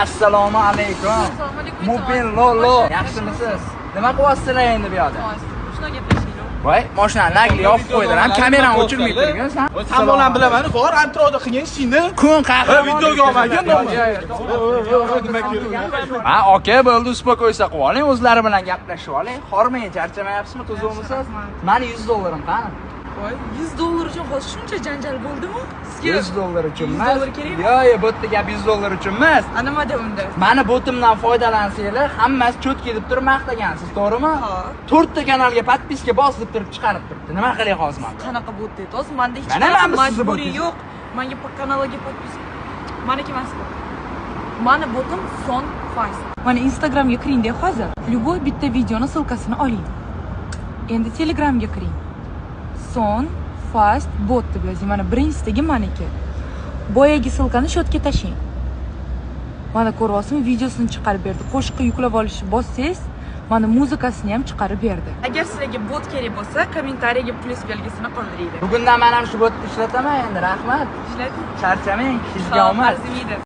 Assalomu alaykum. Mubin Lolo. Yaxshimisiz? Nima qilyapsizlar endi bu yerda? Shuna gaplashaylik. Voy, mashinani nagliga olib qo'ydilar. Ham kamerani o'chirmay turgan san. Hammalarni bilaman, bor, antroda qilgan ishingni. Kun qahri videoga olmagan. Ha, aka, bo'ldi, uspokoysa qilib oling, o'zlari bilan gaplashib oling. Hormay, charchamayapsizmi, tuzumisiz? Mani $100 qani? Voy, $100 uchun hozir shuncha janjal bo'ldimi? Sizga $100 uchun emas. $100 kerakmi? Yo'q, bu yerda gap $100 uchun emas. Nimada unda? Mani botimdan foydalansanglar, hammasi cho'tki deb turib maqtagansiz, to'g'rimi? Ha. 4 ta kanalga podpiska bosib turib chiqarib turibdi. Nima qilay hozir men? Qanaqa bot dedi? Hozir menda hech Mana qanaqa men sizni majburiy botingiz. yo'q. Menga kanalga podpiska. Meniki emas bu. Mani botim Son Fast. Mana Instagramga kiring-da hozir. Любой bitta videoni ссылкасini oling. Endi Telegramga kiring. Son Fast bot deb yozing. Mana birinchisidagi meniki. Boyagi ссылкani shotga tashing. Mana ko'ryapsizmi, videosini chiqarib berdi. Qo'shiqni yuklab olishni bossangiz, mana muzikasini ham chiqarib berdi. Agar sizlarga bot kerak bo'lsa, kommentariyaga plyus belgisini qoldiringlar. Bugundan men ham shu botni ishlataman endi, rahmat. Ishlating. Charchamang, sizga omad. Arzimaydi.